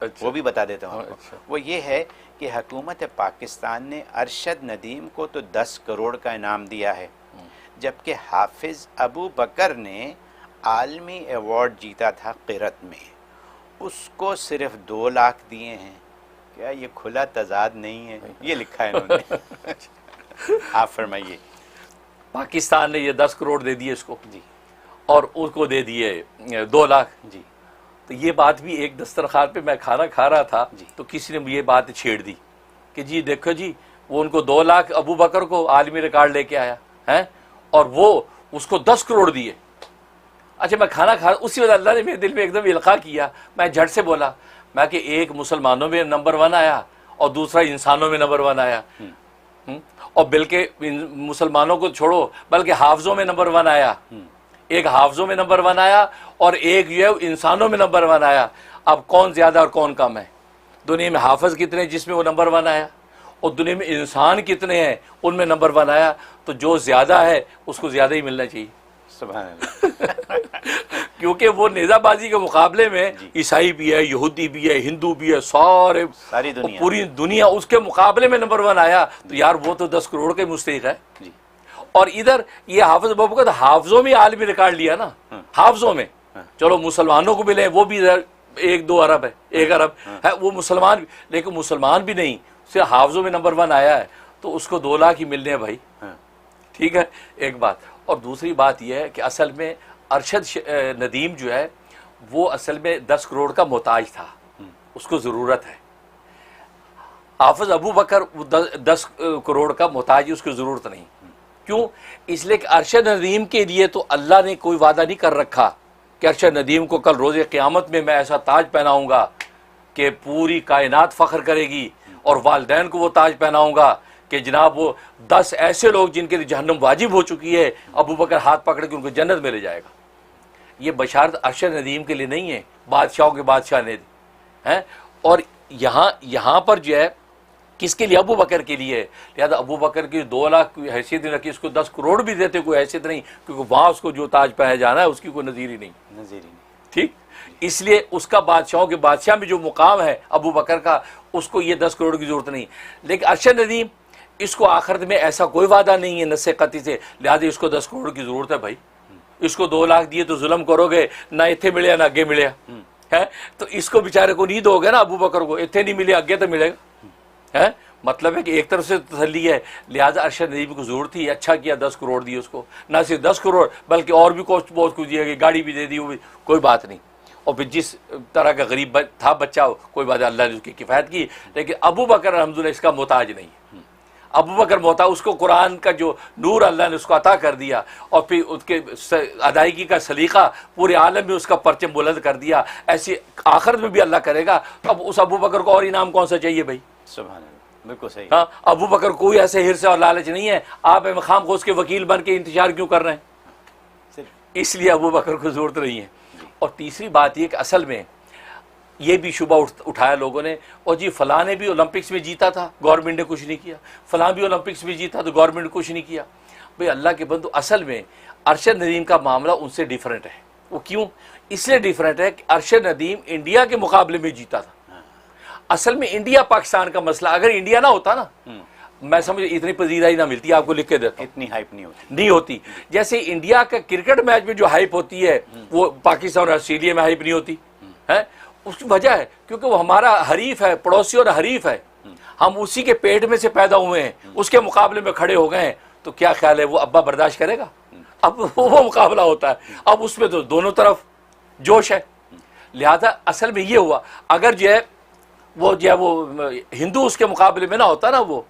अच्छा। वो भी बता देता हूँ आपको। अच्छा। वो ये है कि हुकूमत पाकिस्तान ने अरशद नदीम को तो 10 करोड़ का इनाम दिया है, जबकि हाफिज़ अबू बकर ने आलमी अवार्ड जीता था क़िरत में, उसको सिर्फ 2 लाख दिए हैं। क्या ये खुला तजाद नहीं है? ये लिखा है इन्होंने। आप फरमाइए। पाकिस्तान ने ये 10 करोड़ दे दिए इसको जी और उसको दे दिए 2 लाख। जी तो ये बात भी एक दस्तरखान पे मैं खाना खा रहा था जी। तो किसी ने ये बात छेड़ दी कि जी देखो जी, वो उनको 2 लाख अबू बकर को आलमी रिकॉर्ड लेके आया है और वो उसको 10 करोड़ दिए। अच्छा, मैं खाना खा उसी वक्त अल्लाह ने मेरे दिल में एकदम इल्का किया। मैं झट से बोला, मैं कि एक मुसलमानों में नंबर 1 आया और दूसरा इंसानों में नंबर 1 आया। और बल्कि मुसलमानों को छोड़ो, बल्कि हाफजों में नंबर 1 आया। एक हाफजों में नंबर 1 आया और एक जो है इंसानों में नंबर 1 आया। अब कौन ज्यादा और कौन कम है? दुनिया में हाफज कितने जिसमें वो नंबर 1 आया, और दुनिया में इंसान कितने हैं उनमें नंबर 1 आया। तो जो ज्यादा है उसको ज्यादा ही मिलना चाहिए। सुभान अल्लाह। क्योंकि वो नेजाबाजी के मुकाबले में ईसाई भी है, यहूदी भी है, हिंदू भी है, सारी दुनिया, पूरी दुनिया उसके मुकाबले में नंबर 1 आया। तो यार वो तो 10 करोड़ के मुस्तहिक है जी। और इधर ये हाफिज बाबू का तो हाफजों में आलमी रिकॉर्ड लिया ना, हाफजों में। चलो मुसलमानों को मिले वो भी 1-2 अरब है, 1 अरब है वो मुसलमान, लेकिन मुसलमान भी नहीं, सिर्फ हाफजों में नंबर 1 आया है तो उसको 2 लाख ही मिलने हैं भाई। ठीक है, एक बात। और दूसरी बात यह है कि असल में अरशद नदीम जो है वो असल में 10 करोड़ का मोहताज था, उसको ज़रूरत है। हाफिज अबू बकर 10 करोड़ का मोहताज है, उसकी ज़रूरत नहीं। क्यों? इसलिए कि अरशद नदीम के लिए तो अल्लाह ने कोई वादा नहीं कर रखा कि अरशद नदीम को कल रोज़े क़यामत में मैं ऐसा ताज पहनाऊंगा कि पूरी कायनात फ़ख्र करेगी, और वालिदैन को वो ताज पहनाऊंगा कि जनाब वो 10 ऐसे लोग जिनके लिए जहन्नम वाजिब हो चुकी है, अबू बकर हाथ पकड़ के उनको जन्नत में ले जाएगा। ये बशारत अरशद नदीम के लिए नहीं है, बादशाहों के बादशाह ने हैं। और यहाँ पर जो है किसके लिए? अबू बकर के लिए। लिहाजा अबू बकर की 2 लाख की हैसियत नहीं रखी, उसको 10 करोड़ भी देते कोई हैसियत नहीं, क्योंकि वहाँ उसको जो ताज पहना जाना है उसकी कोई नज़ीर ही नहीं। ठीक, इसलिए उसका बादशाहों के बादशाह में जो मुकाम है अबू बकर का, उसको ये 10 करोड़ की जरूरत नहीं। लेकिन अरशद नदीम, इसको आखिरत में ऐसा कोई वादा नहीं है नस्से कती से, लिहाजा इसको 10 करोड़ की जरूरत है भाई। इसको 2 लाख दिए तो जुल्म करोगे, ना इतने मिले ना अगे मिले है, तो इसको बेचारे को नहीं दोगे ना अबू बकर को, इतने नहीं मिले अगे तो मिलेगा है। मतलब है कि एक तरफ से तसल्ली है। लिहाजा अरशद नदीम को जरूरत थी, अच्छा किया 10 करोड़ दिए उसको, ना सिर्फ 10 करोड़ बल्कि और भी बहुत कुछ दिया गया, गाड़ी भी दे दी, वो भी कोई बात नहीं। और फिर जिस तरह का गरीब था बच्चा, कोई बात, अल्लाह ने उसकी किफ़ायत की। लेकिन अबू बकर अल्हम्दुलिल्लाह इसका मोहताज नहीं है। अबू बकर मोहताज, उसको कुरान का जो नूर अल्लाह ने उसको अता कर दिया और फिर उसके अदायगी का सलीका पूरे आलम में उसका परचम बुलंद कर दिया। ऐसी आखिरत में भी अल्लाह करेगा। अब उस अबू बकर को और इनाम कौन सा चाहिए भाई? सुभान अल्लाह, बिल्कुल सही। हाँ, अबू बकर कोई ऐसे हिर्स और लालच नहीं है। आप मखाम को उसके वकील बन के इंतजार क्यों कर रहे हैं? इसलिए अबू बकर को जरूरत नहीं है। और तीसरी बात यह कि असल में ये भी शुबा उठाया लोगों ने, और जी फलां ने भी ओलंपिक्स में जीता था, गवर्नमेंट ने कुछ नहीं किया, फलां भी ओलंपिक्स में जीता तो गवर्नमेंट ने कुछ नहीं किया। भाई अल्लाह के बंदो, असल में अरशद नदीम का मामला उनसे डिफरेंट है। वो क्यों? इसलिए डिफरेंट है कि अरशद नदीम इंडिया के मुकाबले में जीता था। असल में इंडिया पाकिस्तान का मसला, अगर इंडिया ना होता ना, मैं समझ इतनी पजीराई ना मिलती, आपको लिख के देता, इतनी हाइप नहीं होती। जैसे इंडिया का क्रिकेट मैच में जो हाइप होती है वो पाकिस्तान और ऑस्ट्रेलिया में हाइप नहीं होती है। उसकी वजह है क्योंकि वो हमारा हरीफ है, पड़ोसी और हरीफ है, हम उसी के पेट में से पैदा हुए हैं, उसके मुकाबले में खड़े हो गए हैं। तो क्या ख्याल है वो अब्बा बर्दाश्त करेगा? अब वो मुकाबला होता है, अब उसमें तो दोनों तरफ जोश है। लिहाजा असल में ये हुआ, अगर जो है वो हिंदू उसके मुकाबले में ना होता ना, वो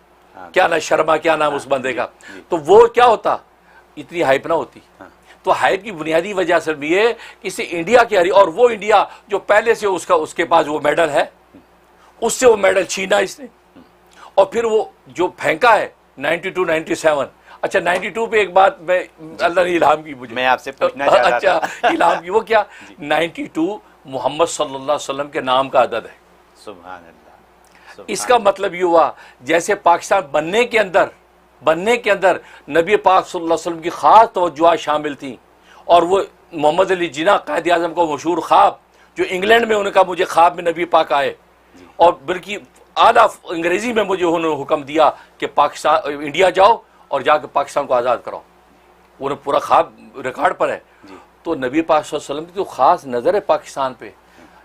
क्या ना शर्मा, क्या नाम उस बंदे का, तो वो क्या होता, इतनी हाइप ना होती। तो हाइप की बुनियादी वजह असल में ये किसी इंडिया की हरी, और वो इंडिया जो पहले से उसके पास वो मेडल है, उससे वो मेडल छीना इसने, और फिर वो जो फेंका है 92 97। अच्छा 92 पे एक बात मैं, अल्लाह ने इल्हाम की मुझे, मैं आपसे पूछना चाह रहा था। अच्छा इल्हाम की, वो क्या 92 मोहम्मद सल्लल्लाहु अलैहि वसल्लम के नाम का अदद है। सुभान अल्लाह। इसका मतलब ये हुआ जैसे पाकिस्तान बनने के अंदर नबी पाक सल्लल्लाहु अलैहि वसल्लम की खास तवज्जुआत शामिल थी, और वो मोहम्मद अली जिन्ना कायद आज़म का मशहूर ख्वाब जो इंग्लैंड में उन्होंने कहा मुझे ख्वाब में नबी पाक आए और बल्कि आला अंग्रेजी में मुझे उन्होंने हुक्म दिया कि पाकिस्तान इंडिया जाओ और जाकर पाकिस्तान को आज़ाद कराओ, उन्हें पूरा ख्वाब रिकॉर्ड पर है। तो नबी पाक सल्लल्लाहु अलैहि वसल्लम की तो ख़ास नज़र है पाकिस्तान पे,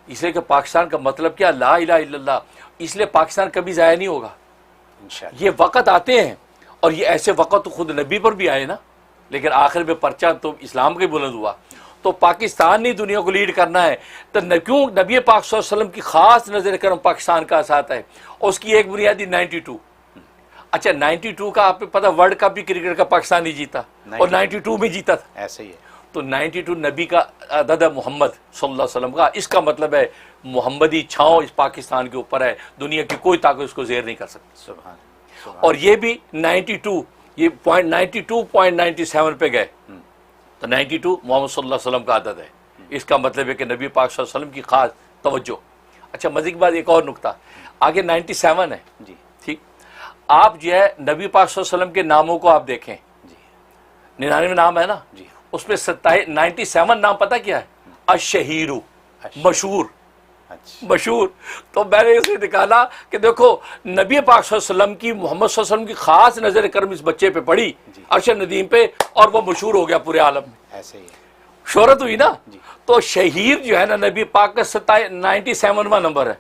इसलिए कि पाकिस्तान का मतलब क्या, ला इलाहा इल्लल्लाह, इसलिए पाकिस्तान कभी ज़ाया नहीं होगा। ये वक़्त आते हैं और ये ऐसे वक़्त तो खुद नबी पर भी आए ना, लेकिन आखिर में पर्चा तो इस्लाम के बुलंद हुआ। तो पाकिस्तान ने दुनिया को लीड करना है तो क्यों नबी पाक सल्लल्लाहु अलैहि वसल्लम की ख़ास नज़र करम पाकिस्तान का साथ है। और उसकी एक बुनियादी 92, अच्छा 92 का आपको पता वर्ल्ड कप भी क्रिकेट का पाकिस्तान ही जीता और 92 में जीता था, ऐसे ही है। तो 92 नबी का अदद है मोहम्मद सल्लल्लाहु अलैहि वसल्लम का, इसका मतलब है मोहम्मदी छाँव इस पाकिस्तान के ऊपर है, दुनिया की कोई ताकत इसको ज़ेर नहीं कर सकती। सुभान, सुभान। और ये भी 92 ये 92.97 पे गए, तो 92 मोहम्मद सल्लल्लाहु अलैहि वसल्लम का अदद है, इसका मतलब है कि नबी पाक सल्लल्लाहु अलैहि वसल्लम की खास तवज्जो। अच्छा मज़े की बात एक और नुकता, आगे 97 है जी, ठीक, आप जो है नबी पाक सल्लल्लाहु अलैहि वसल्लम के नामों को आप देखें जी, 99 नाम है ना जी, उसमें 97 नाम पता क्या है, अशहीरू, मशहूर, अच्छा, मशहूर। तो मैंने इसे निकाला कि देखो नबी पाक सल्लल्लाहु अलैहि वसल्लम की मोहम्मद सल्लल्लाहु अलैहि वसल्लम की खास नजर करम इस बच्चे पे पड़ी अरशद नदीम पे और वो मशहूर हो गया पूरे आलम में, ऐसे ही है। शोहरत हुई ना। तो शहीर जो है ना नबी पाक का 97वां नंबर है।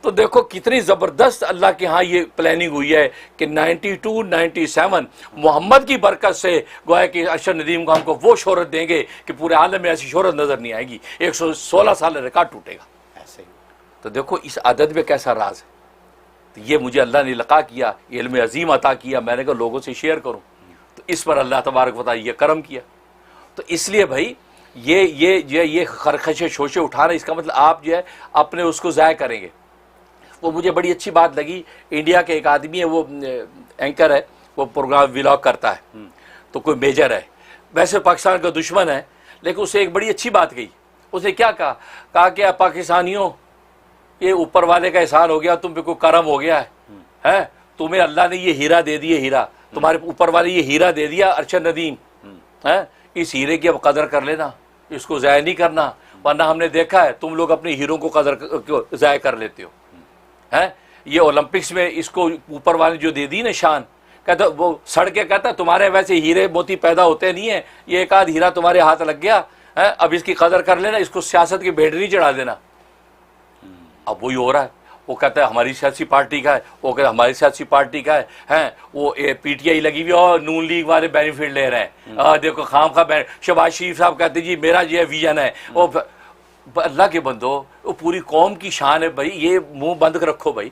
तो देखो कितनी ज़बरदस्त अल्लाह के यहाँ ये प्लानिंग हुई है कि 92, 97 मोहम्मद की बरकत से गोया कि अरशद नदीम को हमको वो शोहरत देंगे कि पूरे आलम में ऐसी शोहरत नज़र नहीं आएगी, 116 साल रिकॉर्ड टूटेगा। ऐसे ही। तो देखो इस आदत में कैसा राज है। तो ये मुझे अल्लाह ने लका किया, इल्म अजीम अता किया, मैंने कहा लोगों से शेयर करूँ, तो इस पर अल्लाह तबारक व तआला ये करम किया। तो इसलिए भाई ये खरखशे शोशे उठाना, इसका मतलब आप जो है अपने उसको ज़ाया करेंगे। वो मुझे बड़ी अच्छी बात लगी, इंडिया के एक आदमी है, वो एंकर है, वो प्रोग्राम व्लॉग करता है, तो कोई मेजर है, वैसे पाकिस्तान का दुश्मन है, लेकिन उसे एक बड़ी अच्छी बात कही। उसने क्या कहा कि पाकिस्तानियों ये ऊपर वाले का एहसान हो गया, तुम पे कोई करम हो गया है, तुम्हें अल्लाह ने ये हीरा दे दिया, हीरा तुम्हारे ऊपर वाले ये हीरा दे दिया अरशद नदीम है, इस हीरे की अब कदर कर लेना, इसको ज़ाया नहीं करना, वरना हमने देखा है तुम लोग अपने हीरों को कदर ज़ाया कर लेते हो है। ये ओलंपिक्स में इसको ऊपर वाले जो दे दी ना शान, कहता वो सड़ के कहता तुम्हारे वैसे हीरे मोती पैदा होते नहीं है, ये एक आध हीरा तुम्हारे हाथ लग गया है, अब इसकी कदर कर लेना, इसको सियासत की भेड़ नहीं चढ़ा देना। अब वही हो रहा है, वो कहता है हमारी सियासी पार्टी का है, वो कहता है हमारी सियासी पार्टी का है, वो PTI लगी हुई और नून लीग वाले बेनिफिट ले रहे हैं, देखो खाम खा शहबाज शरीफ साहब कहते जी मेरा जो है विजन है, वो अल्लाह के बंदो वो पूरी कौम की शान है भाई, ये मुंह बंद रखो भाई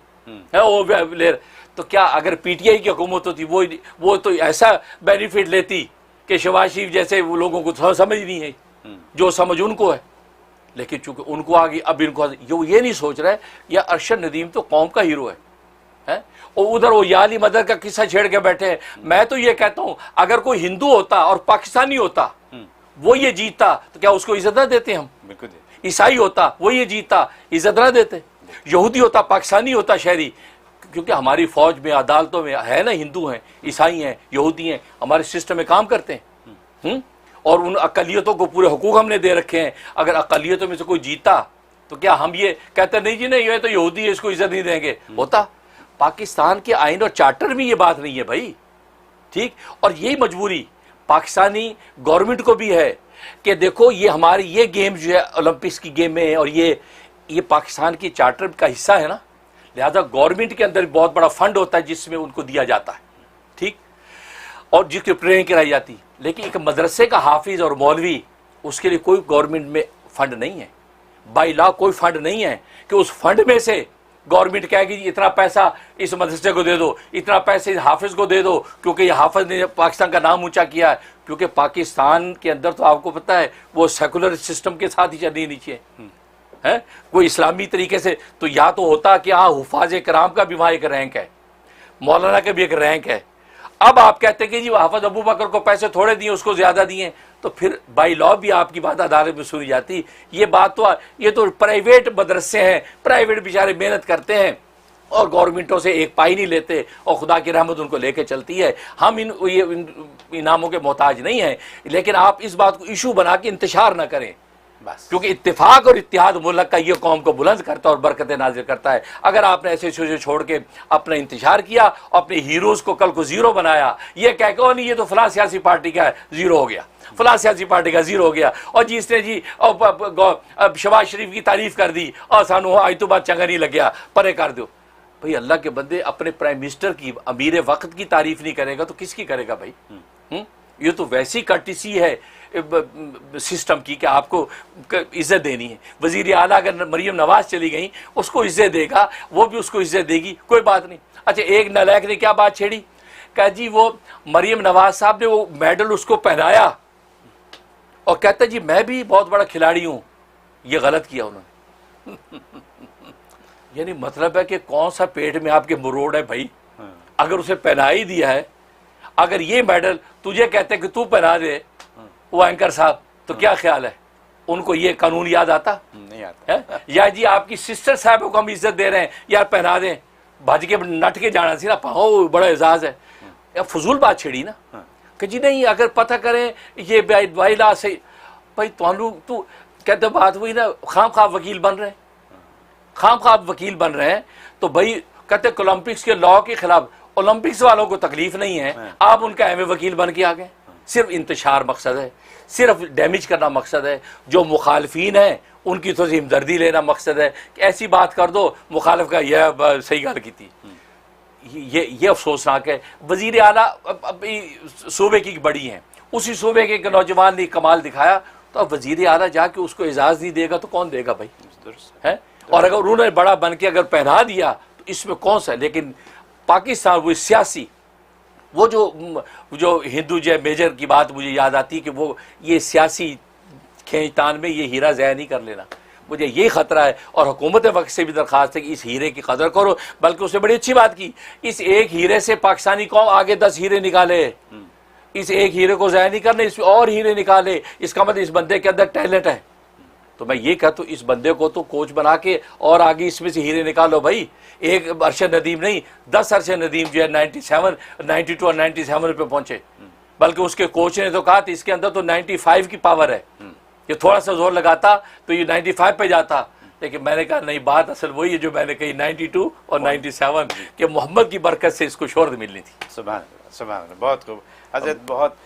है वो ले। तो क्या अगर PTI की हुकूमत होती वो तो ऐसा बेनिफिट लेती कि शहबाज शरीफ जैसे वो लोगों को समझ नहीं है, जो समझ उनको है, लेकिन चूंकि उनको आ गई अब इनको ये नहीं सोच रहा है या अरशद नदीम तो कौम का हीरो है और उधर वो याली मदर का किस्सा छेड़ के बैठे हैं। मैं तो ये कहता हूं अगर कोई हिंदू होता और पाकिस्तानी होता वो ये जीतता तो क्या उसको इज्जत ना देते हम? बिल्कुल। ईसाई होता वो ये जीतता इज्जत ना देते, यहूदी होता पाकिस्तानी होता शहरी, क्योंकि हमारी फौज में अदालतों में है ना हिंदू हैं, ईसाई हैं, यहूदी हैं, हमारे सिस्टम में काम करते हैं और उन अकलियतों को पूरे हुकूक हमने दे रखे हैं। अगर अकलियतों में से कोई जीता तो क्या हम ये कहते नहीं जी नहीं ये तो यहूदी है इसको इज्जत नहीं देंगे? होता। पाकिस्तान के आइन और चार्टर में ये बात नहीं है भाई, ठीक। और यही मजबूरी पाकिस्तानी गवर्नमेंट को भी है कि देखो ये हमारी ये गेम जो है ओलंपिक्स की गेम में है और ये पाकिस्तान की चार्टर का हिस्सा है ना, लिहाजा गवर्नमेंट के अंदर बहुत बड़ा फंड होता है जिसमें उनको दिया जाता है, ठीक, और जिसकी ट्रेनिंग कराई जाती। लेकिन एक मदरसे का हाफिज और मौलवी उसके लिए कोई गवर्नमेंट में फंड नहीं है, बाई लॉ कोई फंड नहीं है कि उस फंड में से गवर्नमेंट कहेगी इतना पैसा इस मदरसे को दे दो, इतना पैसे इस हाफिज को दे दो क्योंकि ये हाफिज ने पाकिस्तान का नाम ऊंचा किया है। क्योंकि पाकिस्तान के अंदर तो आपको पता है वो सेकुलर सिस्टम के साथ ही चलनी नहीं चाहिए है, कोई इस्लामी तरीके से तो या तो होता कि हाँ हुफाज कराम का भी वहाँ एक रैंक है, मौलाना का भी एक रैंक है। अब आप कहते हैं कि जी हाफिज अबू बकर को पैसे थोड़े दिए उसको ज़्यादा दिए, तो फिर बाई लॉ भी आपकी बात अदालत में सुनी जाती। ये बात तो ये तो प्राइवेट मदरसे हैं, प्राइवेट बेचारे मेहनत करते हैं और गवर्नमेंटों से एक पाई नहीं लेते और खुदा की रहमत उनको लेके चलती है। हम इन इनामों के मोहताज नहीं हैं, लेकिन आप इस बात को इशू बना के इंतशार ना करें। बस। क्योंकि इत्तेफाक और इत्तेहाद मुल्क का ये कौम को बुलंद करता है और बरकत नाजिल करता है। अगर आपने ऐसे चीज़ें छोड़ के अपना इंतजार किया, अपने हीरोज़ को कल को ज़ीरो बनाया, ये कह के नहीं ये तो फलां सियासी पार्टी का है, ज़ीरो हो गया, फलां सियासी पार्टी का ज़ीरो हो गया, और जिसने जी अब शहबाज शरीफ की तारीफ कर दी और सानू आज तो बात चंगा नहीं लग गया, परे कर दो। भाई अल्लाह के बंदे अपने प्राइम मिनिस्टर की, अमीर वक्त की तारीफ नहीं करेगा तो किसकी करेगा भाई? ये तो वैसी कर्टिसी है सिस्टम की कि आपको इज्जत देनी है। वजीर आला अगर मरीम नवाज चली गई, उसको इज्जत देगा, वो भी उसको इज्जत देगी, कोई बात नहीं। अच्छा, एक नालायक ने क्या बात छेड़ी, कहा जी वो मरीम नवाज साहब ने वो मेडल उसको पहनाया और कहता जी मैं भी बहुत बड़ा खिलाड़ी हूँ, ये गलत किया उन्होंने। यानी मतलब है कि कौन सा पेट में आपके मरोड़ है भाई, अगर उसे पहना ही दिया है, अगर ये मेडल तुझे कहते कि तू पहना दे वो एंकर साहब, तो क्या ख्याल है उनको ये कानून याद आता? नहीं आता है? या जी आपकी सिस्टर साहब को हम इज्जत दे रहे हैं, यार पहना दें, भज के नट के जाना सी ना, पाओ बड़ा एजाज है। या फजूल बात छेड़ी ना कि जी नहीं अगर पता करें ये वाइला सही, भाई तू कहते बात हुई ना, खाम खा वकील बन रहे हैं, खाम खा वकील बन रहे हैं, तो भाई कहते ओलंपिक्स के लॉ के खिलाफ, ओलंपिक्स वालों को तकलीफ नहीं है, आप उनका एम वकील बन के आ गए। सिर्फ इंतशार मकसद है, सिर्फ डैमेज करना मकसद है, जो मुखालफीन है उनकी थोड़ी हमदर्दी लेना मकसद है कि ऐसी बात कर दो मुखालिफ का यह सही गल की थी। ये अफसोसनाक है। वजीर आला सूबे की बड़ी हैं, उसी सूबे के एक नौजवान ने कमाल दिखाया, तो अब वजीर आला जाके उसको एजाज़ नहीं देगा तो कौन देगा भाई? है? और अगर उन्होंने बड़ा बन के अगर पहना दिया तो इसमें कौन सा? लेकिन पाकिस्तान वो सियासी, वो जो हिंदू जो मेजर की बात मुझे याद आती है कि वो ये सियासी खींचतान में ये हीरा ज़ाया नहीं कर लेना, मुझे ये ख़तरा है। और हुकूमत वक्त से भी दरख्वास्त है कि इस हीरे की कदर करो। बल्कि उसने बड़ी अच्छी बात की, इस एक हीरे से पाकिस्तानी कौम आगे 10 हीरे निकाले, इस एक हीरे को ज़ाया नहीं करने, इसमें और हीरे निकाले। इसका मतलब इस बंदे के अंदर टैलेंट है। तो मैं ये कहता हूँ इस बंदे को तो कोच बना के और आगे इसमें से हीरे निकालो भाई। एक अरशद नदीम नहीं, 10 अरशद नदीम जो है 97, 92 और 97 पे पहुंचे। बल्कि उसके कोच ने तो कहा था इसके अंदर तो 95 की पावर है, ये थोड़ा सा जोर लगाता तो ये 95 पे जाता। लेकिन मैंने कहा नहीं, बात असल वही है जो मैंने कही 92 और 97 कि मोहम्मद की बरकत से इसको शोहरत मिलनी थी। सुभान अल्लाह, बहुत खूब हज़रत, बहुत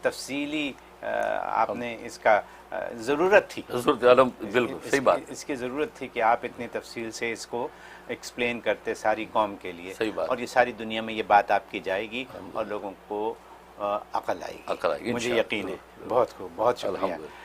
तफसीली आपने इसका ज़रूरत थी, बिल्कुल सही बात, इसकी ज़रूरत थी कि आप इतनी तफसील से इसको एक्सप्लेन करते सारी कौम के लिए। सही बात। और ये सारी दुनिया में ये बात आपकी जाएगी और लोगों को अकल आएगी, मुझे यकीन है। बहुत खूब, बहुत शुक्रिया।